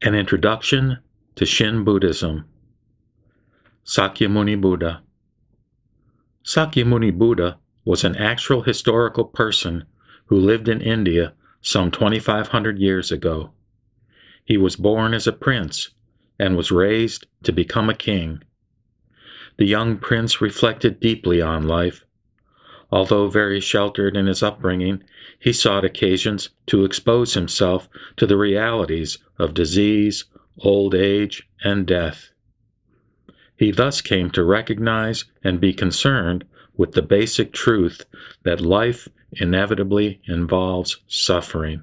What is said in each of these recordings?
An Introduction to Shin Buddhism. Sakyamuni Buddha. Sakyamuni Buddha was an actual historical person who lived in India some 2,500 years ago. He was born as a prince and was raised to become a king. The young prince reflected deeply on life. Although very sheltered in his upbringing, he sought occasions to expose himself to the realities of disease, old age, and death. He thus came to recognize and be concerned with the basic truth that life inevitably involves suffering.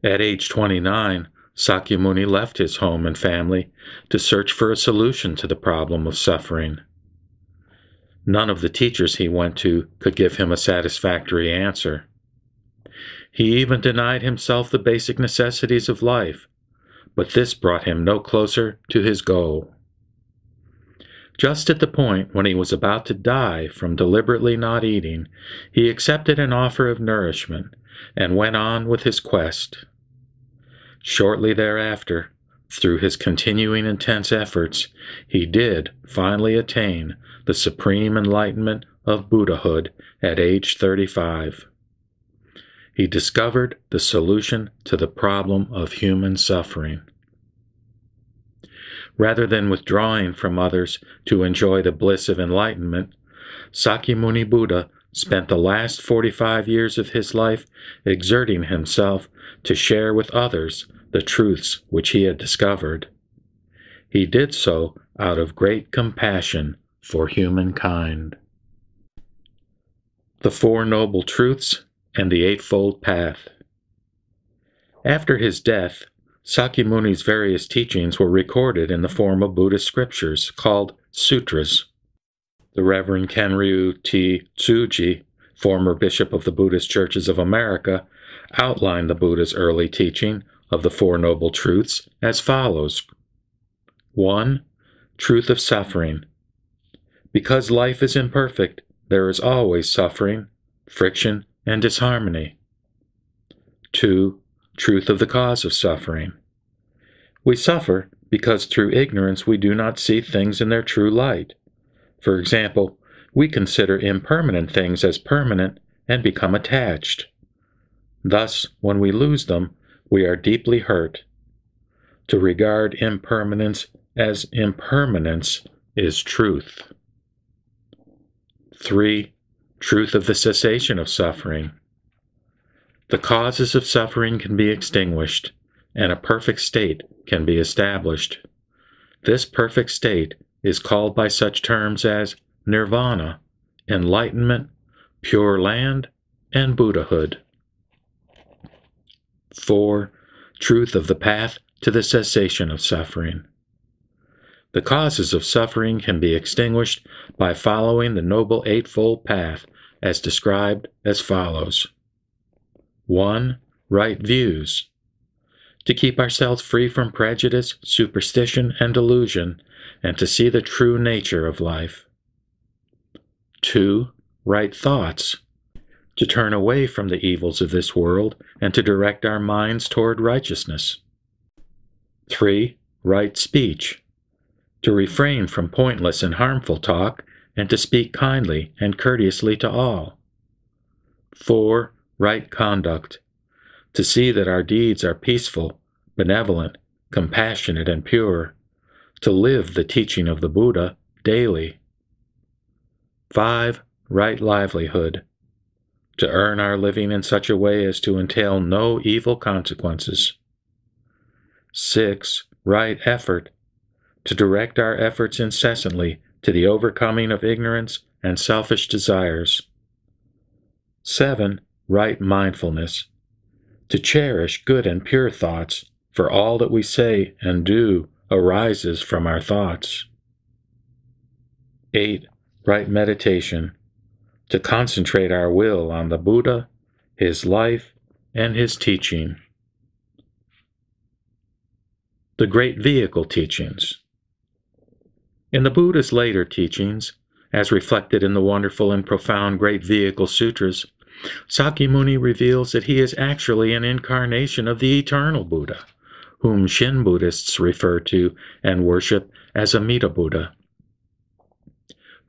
At age 29, Sakyamuni left his home and family to search for a solution to the problem of suffering. None of the teachers he went to could give him a satisfactory answer. He even denied himself the basic necessities of life, but this brought him no closer to his goal. Just at the point when he was about to die from deliberately not eating, he accepted an offer of nourishment and went on with his quest. Shortly thereafter, through his continuing intense efforts, he did finally attain the supreme enlightenment of Buddhahood at age 35. He discovered the solution to the problem of human suffering. Rather than withdrawing from others to enjoy the bliss of enlightenment, Sakyamuni Buddha spent the last 45 years of his life exerting himself to share with others the truths which he had discovered. He did so out of great compassion for humankind. The Four Noble Truths and the Eightfold Path. After his death, Sakyamuni's various teachings were recorded in the form of Buddhist scriptures called sutras. The Reverend Kenryu T. Tsuji, former bishop of the Buddhist Churches of America, outlined the Buddha's early teaching of the Four Noble Truths as follows. 1. Truth of suffering. Because life is imperfect, there is always suffering, friction, and disharmony. 2. Truth of the cause of suffering. We suffer because through ignorance we do not see things in their true light. For example, we consider impermanent things as permanent and become attached. Thus, when we lose them, we are deeply hurt. To regard impermanence as impermanence is truth. 3. Truth of the cessation of suffering. The causes of suffering can be extinguished, and a perfect state can be established. This perfect state is called by such terms as nirvana, enlightenment, pure land, and Buddhahood. 4. Truth of the path to the cessation of suffering. The causes of suffering can be extinguished by following the Noble Eightfold Path as described as follows. 1. Right views. To keep ourselves free from prejudice, superstition, and delusion, and to see the true nature of life. 2. Right thoughts. To turn away from the evils of this world and to direct our minds toward righteousness. 3. Right speech. To refrain from pointless and harmful talk and to speak kindly and courteously to all. 4. Right conduct. To see that our deeds are peaceful, benevolent, compassionate, and pure. To live the teaching of the Buddha daily. 5. Right livelihood. To earn our living in such a way as to entail no evil consequences. 6. Right effort. To direct our efforts incessantly to the overcoming of ignorance and selfish desires. 7. Right mindfulness. To cherish good and pure thoughts, for all that we say and do arises from our thoughts. 8. Right meditation. To concentrate our will on the Buddha, his life, and his teaching. The Great Vehicle Teachings. In the Buddha's later teachings, as reflected in the wonderful and profound Great Vehicle Sutras, Sakyamuni reveals that he is actually an incarnation of the eternal Buddha, whom Shin Buddhists refer to and worship as Amida Buddha.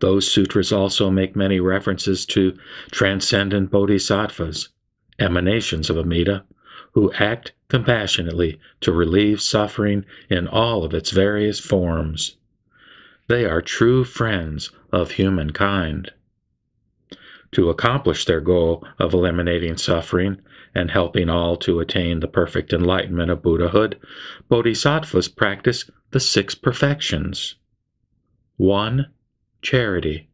Those sutras also make many references to transcendent bodhisattvas, emanations of Amida, who act compassionately to relieve suffering in all of its various forms. They are true friends of humankind. To accomplish their goal of eliminating suffering and helping all to attain the perfect enlightenment of Buddhahood, bodhisattvas practice the 6 perfections. 1. Charity.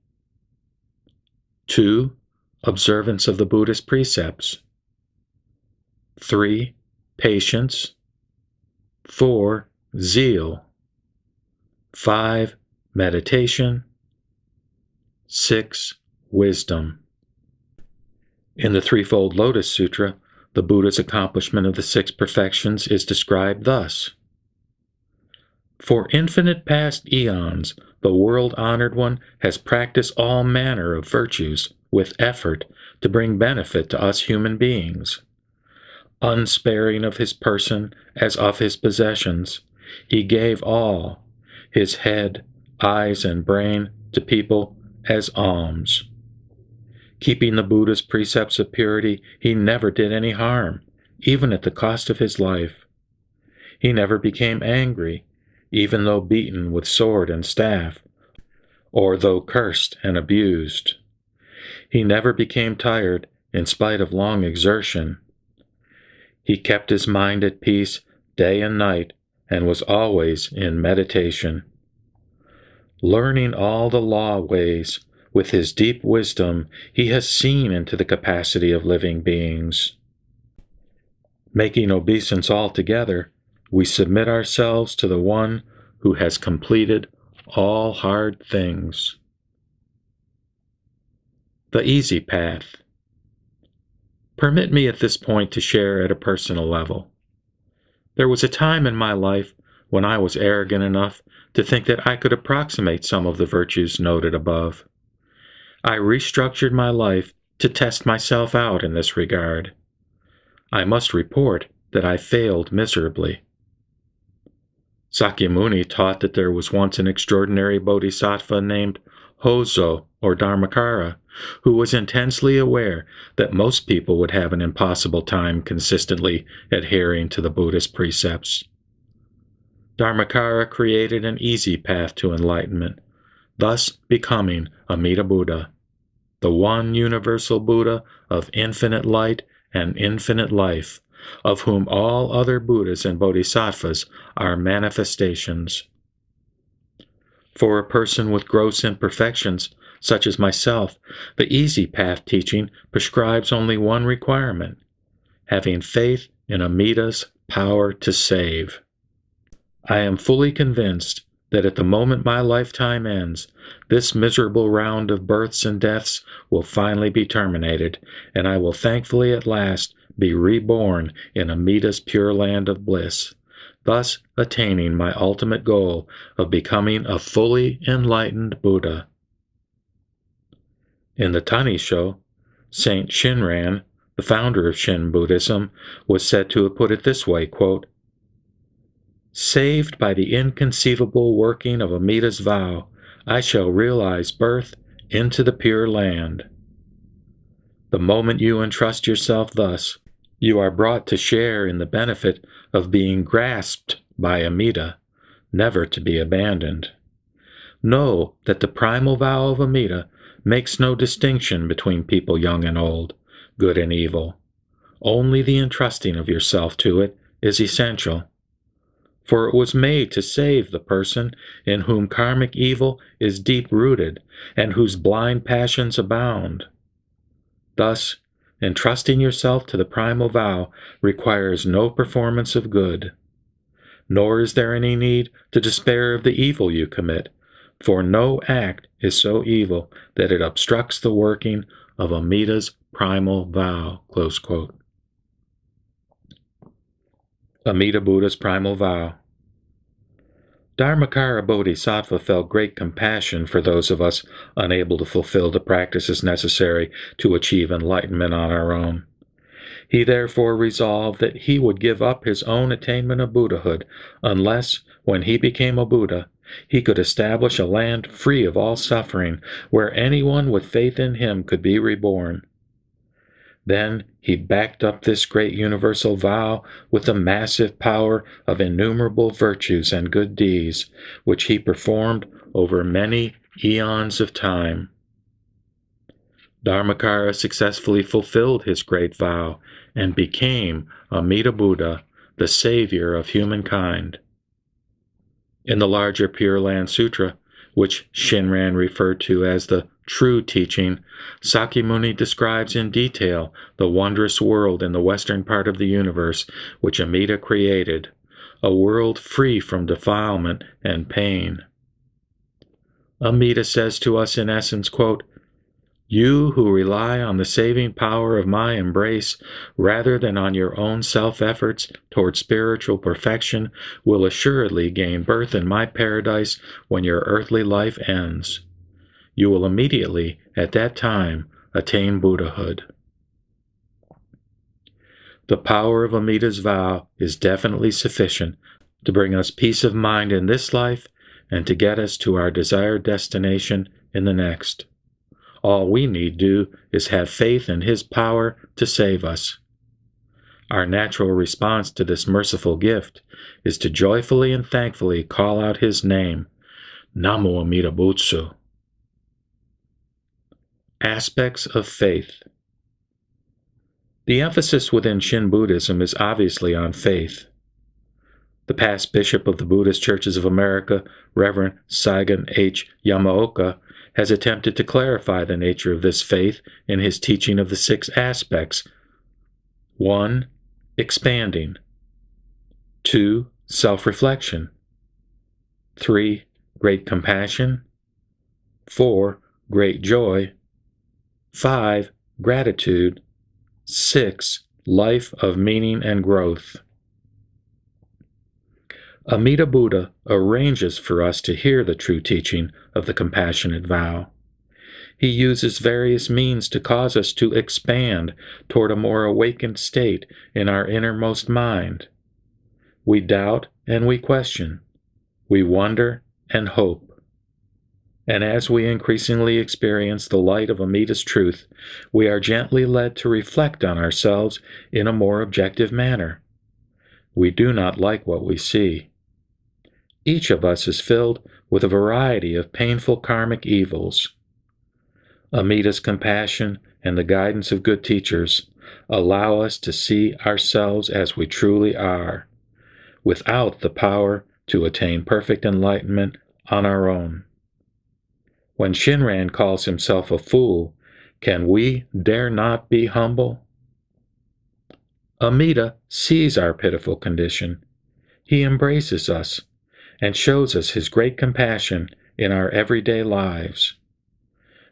2. Observance of the Buddhist precepts. 3. Patience. 4. Zeal. 5. Meditation. 6. Wisdom. In the Threefold Lotus Sutra, the Buddha's accomplishment of the 6 perfections is described thus. For infinite past eons, the world-honored one has practiced all manner of virtues with effort to bring benefit to us human beings. Unsparing of his person as of his possessions, he gave all, his head, eyes, and brain, to people as alms. Keeping the Buddha's precepts of purity, he never did any harm, even at the cost of his life. He never became angry, even though beaten with sword and staff, or though cursed and abused. He never became tired in spite of long exertion. He kept his mind at peace day and night and was always in meditation. Learning all the law ways, with his deep wisdom, he has seen into the capacity of living beings. Making obeisance altogether, we submit ourselves to the one who has completed all hard things. The easy path. Permit me at this point to share at a personal level. There was a time in my life when I was arrogant enough to think that I could approximate some of the virtues noted above. I restructured my life to test myself out in this regard. I must report that I failed miserably. Sakyamuni taught that there was once an extraordinary bodhisattva named Hozo or Dharmakara, who was intensely aware that most people would have an impossible time consistently adhering to the Buddhist precepts. Dharmakara created an easy path to enlightenment, thus becoming Amida Buddha, the one universal Buddha of infinite light and infinite life, of whom all other Buddhas and Bodhisattvas are manifestations. For a person with gross imperfections, such as myself, the easy path teaching prescribes only one requirement: having faith in Amida's power to save. I am fully convinced that at the moment my lifetime ends, this miserable round of births and deaths will finally be terminated, and I will thankfully at last be reborn in Amida's pure land of bliss, thus attaining my ultimate goal of becoming a fully enlightened Buddha. In the Tanisho, Saint Shinran, the founder of Shin Buddhism, was said to have put it this way, quote, "Saved by the inconceivable working of Amida's vow, I shall realize birth into the Pure Land." The moment you entrust yourself thus, you are brought to share in the benefit of being grasped by Amida, never to be abandoned. Know that the primal vow of Amida makes no distinction between people young and old, good and evil. Only the entrusting of yourself to it is essential. For it was made to save the person in whom karmic evil is deep-rooted and whose blind passions abound. Thus, entrusting yourself to the primal vow requires no performance of good. Nor is there any need to despair of the evil you commit, for no act is so evil that it obstructs the working of Amida's primal vow. Close quote. Amida Buddha's primal vow. Dharmakara Bodhisattva felt great compassion for those of us unable to fulfill the practices necessary to achieve enlightenment on our own. He therefore resolved that he would give up his own attainment of Buddhahood unless, when he became a Buddha, he could establish a land free of all suffering, where anyone with faith in him could be reborn. Then he backed up this great universal vow with the massive power of innumerable virtues and good deeds, which he performed over many eons of time. Dharmakara successfully fulfilled his great vow and became Amida Buddha, the savior of humankind. In the larger Pure Land Sutra, which Shinran referred to as the true teaching, Sakyamuni describes in detail the wondrous world in the western part of the universe which Amida created, a world free from defilement and pain. Amida says to us in essence, quote, "You who rely on the saving power of my embrace rather than on your own self-efforts toward spiritual perfection will assuredly gain birth in my paradise when your earthly life ends. You will immediately, at that time, attain Buddhahood." The power of Amida's vow is definitely sufficient to bring us peace of mind in this life and to get us to our desired destination in the next. All we need do is have faith in His power to save us. Our natural response to this merciful gift is to joyfully and thankfully call out His name, Namo Amida Butsu. Aspects of faith. The emphasis within Shin Buddhism is obviously on faith. The past bishop of the Buddhist Churches of America, Reverend Saigon H. Yamaoka, has attempted to clarify the nature of this faith in his teaching of the 6 aspects. 1. Expanding. 2. Self-reflection. 3. Great compassion. 4. Great joy. 5. Gratitude. 6. Life of meaning and growth. Amida Buddha arranges for us to hear the true teaching of the compassionate vow. He uses various means to cause us to expand toward a more awakened state in our innermost mind. We doubt and we question. We wonder and hope. And as we increasingly experience the light of Amida's truth, we are gently led to reflect on ourselves in a more objective manner. We do not like what we see. Each of us is filled with a variety of painful karmic evils. Amida's compassion and the guidance of good teachers allow us to see ourselves as we truly are, without the power to attain perfect enlightenment on our own. When Shinran calls himself a fool, can we dare not be humble? Amida sees our pitiful condition. He embraces us and shows us His great compassion in our everyday lives.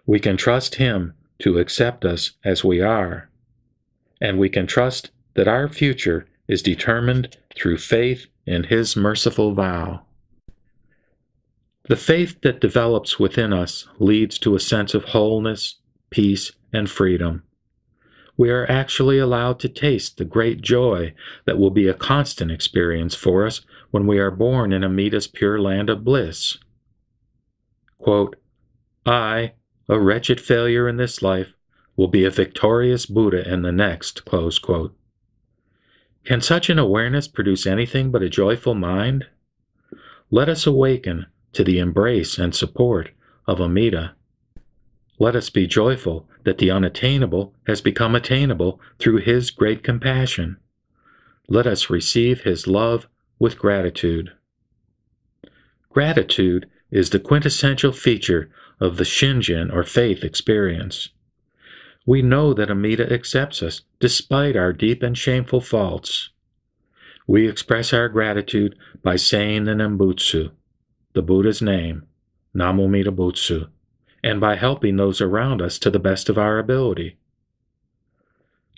We can trust Him to accept us as we are, and we can trust that our future is determined through faith in His merciful vow. The faith that develops within us leads to a sense of wholeness, peace, and freedom. We are actually allowed to taste the great joy that will be a constant experience for us when we are born in Amida's pure land of bliss. Quote, "I, a wretched failure in this life, will be a victorious Buddha in the next." Close quote. Can such an awareness produce anything but a joyful mind? Let us awaken to the embrace and support of Amida. Let us be joyful that the unattainable has become attainable through His great compassion. Let us receive His love with gratitude. Gratitude is the quintessential feature of the Shinjin or faith experience. We know that Amida accepts us despite our deep and shameful faults. We express our gratitude by saying the Nembutsu, the Buddha's name, Namo Amida Butsu, and by helping those around us to the best of our ability.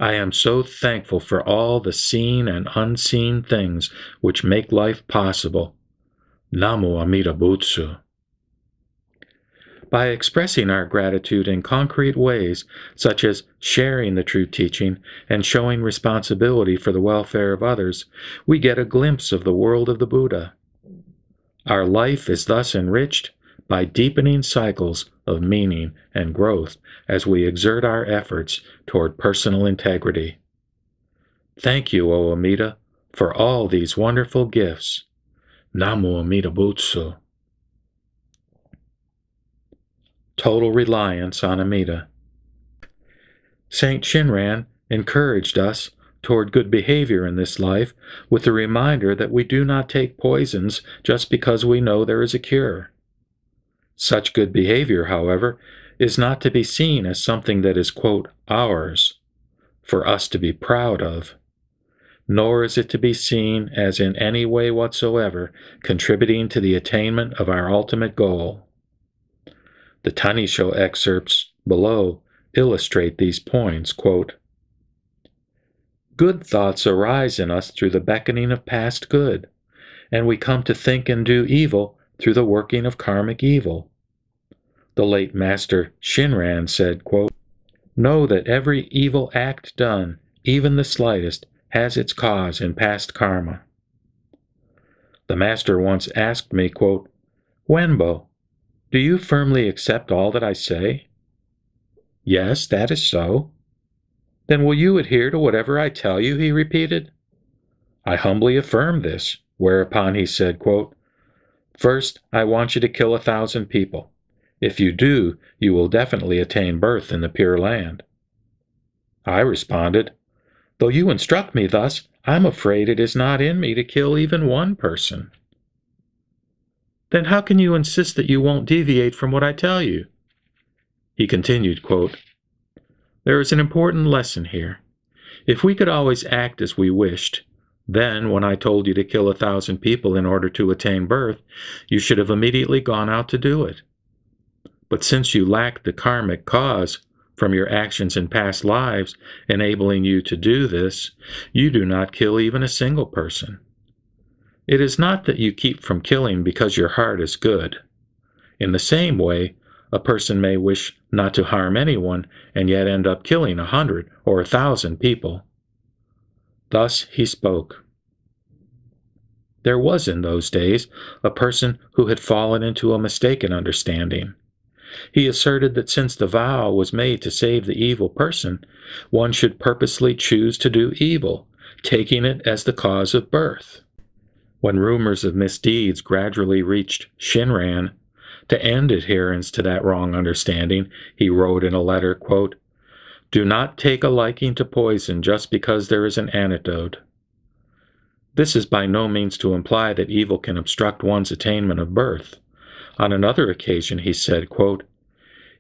I am so thankful for all the seen and unseen things which make life possible. Namo Amida Butsu. By expressing our gratitude in concrete ways, such as sharing the true teaching and showing responsibility for the welfare of others, we get a glimpse of the world of the Buddha. Our life is thus enriched by deepening cycles of meaning and growth as we exert our efforts toward personal integrity. Thank you, O Amida, for all these wonderful gifts. Namo Amida Butsu. Total reliance on Amida. Saint Shinran encouraged us toward good behavior in this life with the reminder that we do not take poisons just because we know there is a cure. Such good behavior, however, is not to be seen as something that is, quote, ours, for us to be proud of, nor is it to be seen as in any way whatsoever contributing to the attainment of our ultimate goal. The Tanisho excerpts below illustrate these points, quote, good thoughts arise in us through the beckoning of past good, and we come to think and do evil through the working of karmic evil. The late Master Shinran said, quote, know that every evil act done, even the slightest, has its cause in past karma. The Master once asked me, quote, Wenbo, do you firmly accept all that I say? Yes, that is so. Then will you adhere to whatever I tell you, he repeated. I humbly affirm this, whereupon he said, quote, first, I want you to kill 1,000 people. If you do, you will definitely attain birth in the Pure Land. I responded, though you instruct me thus, I'm afraid it is not in me to kill even one person. Then how can you insist that you won't deviate from what I tell you? He continued, quote, there is an important lesson here. If we could always act as we wished, then when I told you to kill 1,000 people in order to attain birth, you should have immediately gone out to do it. But since you lack the karmic cause from your actions in past lives enabling you to do this, you do not kill even a single person. It is not that you keep from killing because your heart is good. In the same way, a person may wish not to harm anyone and yet end up killing 100 or 1,000 people. Thus he spoke. There was in those days a person who had fallen into a mistaken understanding. He asserted that since the vow was made to save the evil person, one should purposely choose to do evil, taking it as the cause of birth. When rumors of misdeeds gradually reached Shinran, to end adherence to that wrong understanding, he wrote in a letter, quote, do not take a liking to poison just because there is an antidote. This is by no means to imply that evil can obstruct one's attainment of birth. On another occasion he said, quote,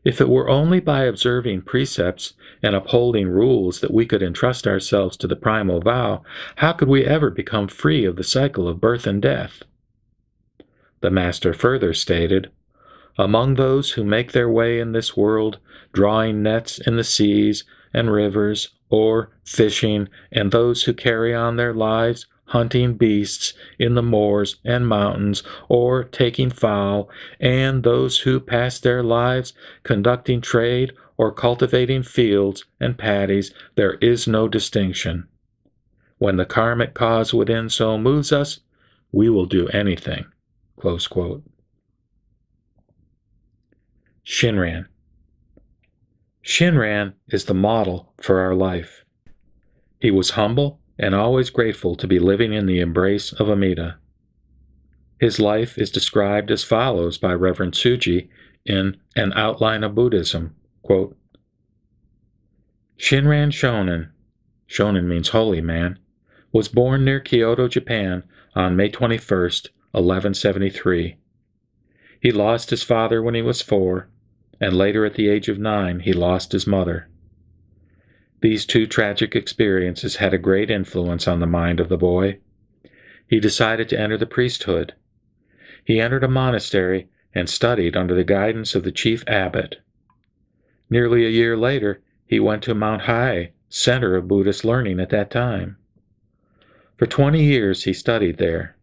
if it were only by observing precepts and upholding rules that we could entrust ourselves to the primal vow, how could we ever become free of the cycle of birth and death? The Master further stated, among those who make their way in this world, drawing nets in the seas and rivers, or fishing, and those who carry on their lives hunting beasts in the moors and mountains, or taking fowl, and those who pass their lives conducting trade or cultivating fields and paddies, there is no distinction. When the karmic cause within so moves us, we will do anything. Close quote. Shinran. Shinran is the model for our life. He was humble and always grateful to be living in the embrace of Amida. His life is described as follows by Reverend Tsuji in An Outline of Buddhism, quote, Shinran Shonen means holy man, was born near Kyoto, Japan on May 21st, 1173. He lost his father when he was 4, and later at the age of 9 he lost his mother. These two tragic experiences had a great influence on the mind of the boy. He decided to enter the priesthood. He entered a monastery and studied under the guidance of the chief abbot. Nearly a year later, he went to Mount Hai, center of Buddhist learning at that time. For 20 years he studied there.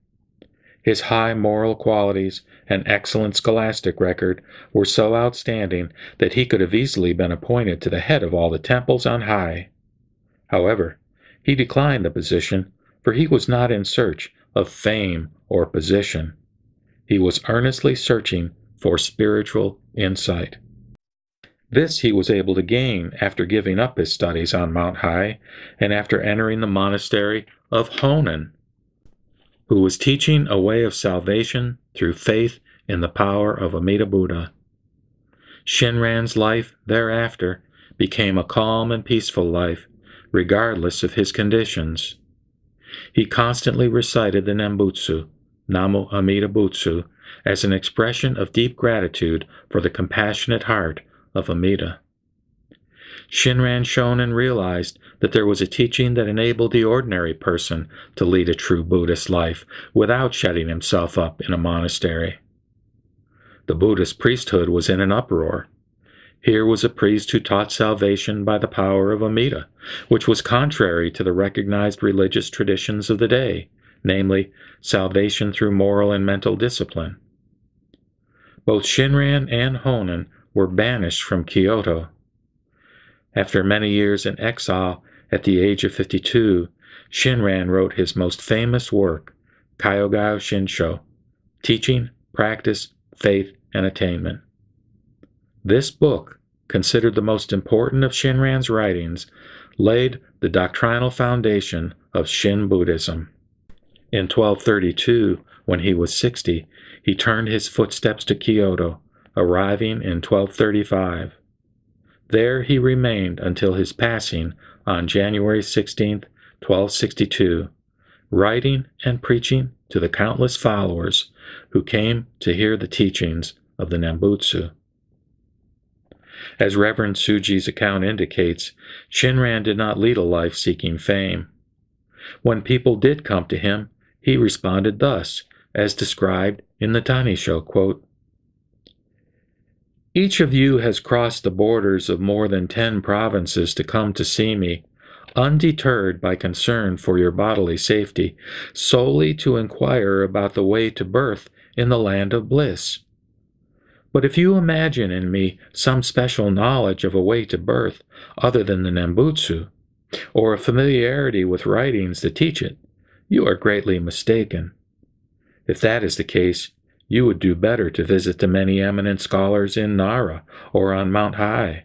His high moral qualities and excellent scholastic record were so outstanding that he could have easily been appointed to the head of all the temples on high. However, he declined the position, for he was not in search of fame or position. He was earnestly searching for spiritual insight. This he was able to gain after giving up his studies on Mount High and after entering the monastery of Honen, who was teaching a way of salvation through faith in the power of Amida Buddha. Shinran's life thereafter became a calm and peaceful life, regardless of his conditions. He constantly recited the Nembutsu, Namu Amida Butsu, as an expression of deep gratitude for the compassionate heart of Amida. Shinran Shonin realized that there was a teaching that enabled the ordinary person to lead a true Buddhist life without shutting himself up in a monastery. The Buddhist priesthood was in an uproar. Here was a priest who taught salvation by the power of Amida, which was contrary to the recognized religious traditions of the day, namely, salvation through moral and mental discipline. Both Shinran and Honen were banished from Kyoto. After many years in exile, at the age of 52, Shinran wrote his most famous work, Kyogao Shinsho, Teaching, Practice, Faith, and Attainment. This book, considered the most important of Shinran's writings, laid the doctrinal foundation of Shin Buddhism. In 1232, when he was 60, he turned his footsteps to Kyoto, arriving in 1235. There he remained until his passing on January 16, 1262, writing and preaching to the countless followers who came to hear the teachings of the Nembutsu. As Reverend Tsuji's account indicates, Shinran did not lead a life seeking fame. When people did come to him, he responded thus, as described in the Tanisho, quote, "Each of you has crossed the borders of more than 10 provinces to come to see me, undeterred by concern for your bodily safety, solely to inquire about the way to birth in the land of bliss. But if you imagine in me some special knowledge of a way to birth other than the Nembutsu, or a familiarity with writings that teach it, you are greatly mistaken. If that is the case, you would do better to visit the many eminent scholars in Nara or on Mount High,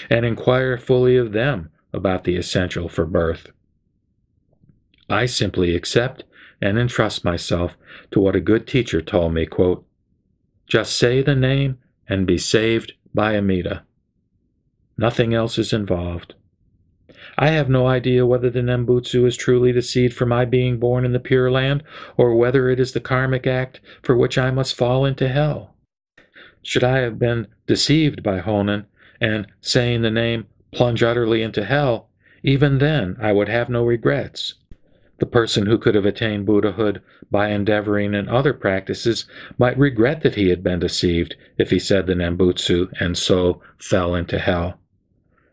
and inquire fully of them about the essential for birth. I simply accept and entrust myself to what a good teacher told me, quote, just say the name and be saved by Amida. Nothing else is involved. I have no idea whether the Nembutsu is truly the seed for my being born in the Pure Land, or whether it is the karmic act for which I must fall into hell. Should I have been deceived by Honen, and, saying the name, plunge utterly into hell, even then I would have no regrets. The person who could have attained Buddhahood by endeavoring in other practices might regret that he had been deceived if he said the Nembutsu and so fell into hell.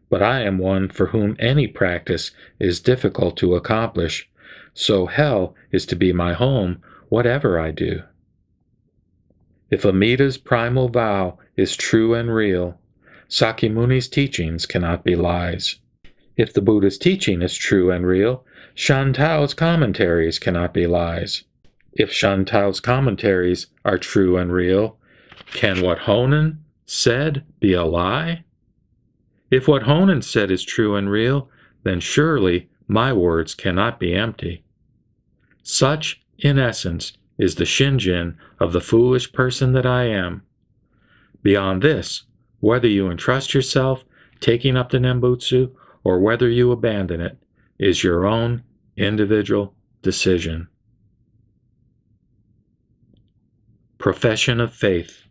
But I am one for whom any practice is difficult to accomplish, so hell is to be my home, whatever I do. If Amida's primal vow is true and real, Sakyamuni's teachings cannot be lies. If the Buddha's teaching is true and real, Shandao's commentaries cannot be lies. If Shandao's commentaries are true and real, can what Honen said be a lie? If what Honen said is true and real, then surely my words cannot be empty. Such, in essence, is the Shinjin of the foolish person that I am. Beyond this, whether you entrust yourself taking up the Nembutsu or whether you abandon it, is your own individual decision. Profession of Faith.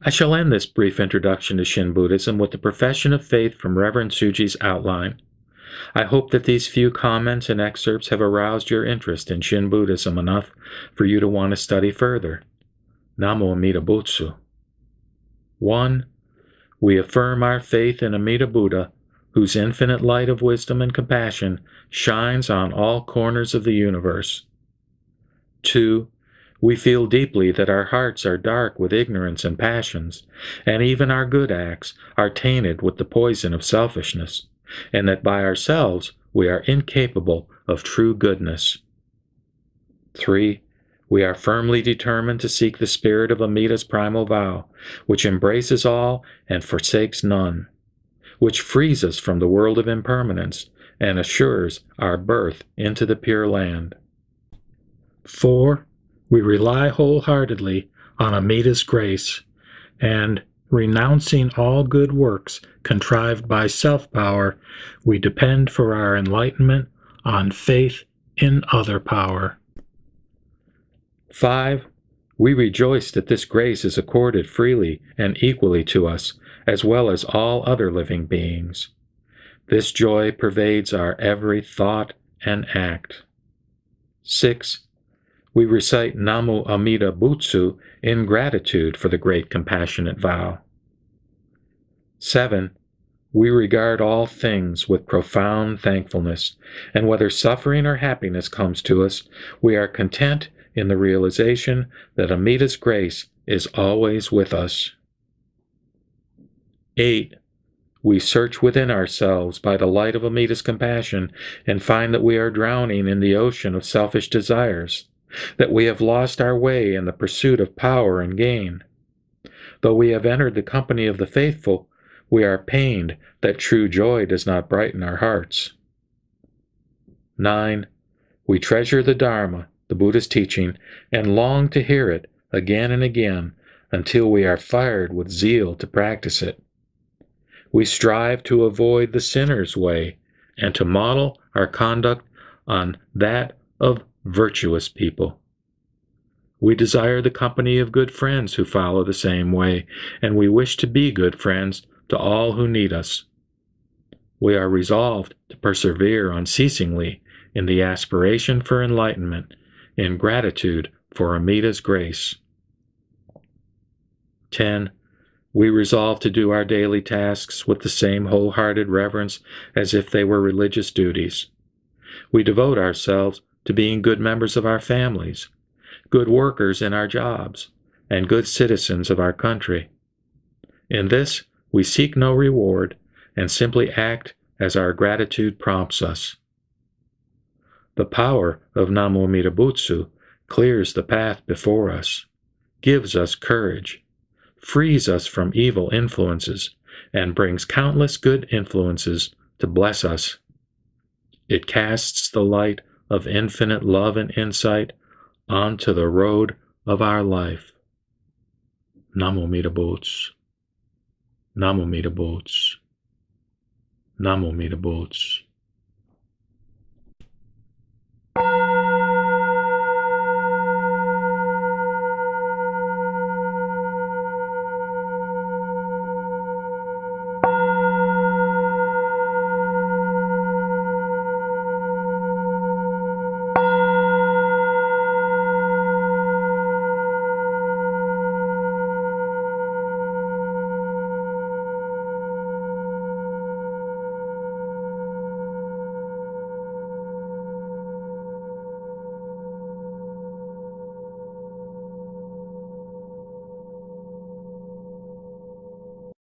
I shall end this brief introduction to Shin Buddhism with the profession of faith from Reverend Tsuji's outline. I hope that these few comments and excerpts have aroused your interest in Shin Buddhism enough for you to want to study further. Namo Amida Butsu. 1. We affirm our faith in Amida Buddha, whose infinite light of wisdom and compassion shines on all corners of the universe. 2. We feel deeply that our hearts are dark with ignorance and passions, and even our good acts are tainted with the poison of selfishness, and that by ourselves we are incapable of true goodness. 3. We are firmly determined to seek the spirit of Amita's primal vow, which embraces all and forsakes none, which frees us from the world of impermanence and assures our birth into the Pure Land. 4. We rely wholeheartedly on Amita's grace, and, renouncing all good works contrived by self-power, we depend for our enlightenment on faith in other power. 5. We rejoice that this grace is accorded freely and equally to us, as well as all other living beings. This joy pervades our every thought and act. 6. We recite Namu Amida Butsu in gratitude for the great compassionate vow. 7. We regard all things with profound thankfulness, and whether suffering or happiness comes to us, we are content in the realization that Amita's grace is always with us. 8. We search within ourselves by the light of Amita's compassion and find that we are drowning in the ocean of selfish desires, that we have lost our way in the pursuit of power and gain. Though we have entered the company of the faithful, we are pained that true joy does not brighten our hearts. 9. We treasure the Dharma, the Buddha's teaching, and long to hear it again and again until we are fired with zeal to practice it. We strive to avoid the sinner's way and to model our conduct on that of virtuous people. We desire the company of good friends who follow the same way, and we wish to be good friends to all who need us. We are resolved to persevere unceasingly in the aspiration for enlightenment, in gratitude for Amita's grace. 10. We resolve to do our daily tasks with the same wholehearted reverence as if they were religious duties. We devote ourselves to being good members of our families, good workers in our jobs, and good citizens of our country. In this, we seek no reward and simply act as our gratitude prompts us. The power of Namu Amida Butsu clears the path before us, gives us courage, frees us from evil influences, and brings countless good influences to bless us. It casts the light of infinite love and insight onto the road of our life. Namu Amida Butsu. Namu Amida Butsu. Namu Amida Butsu.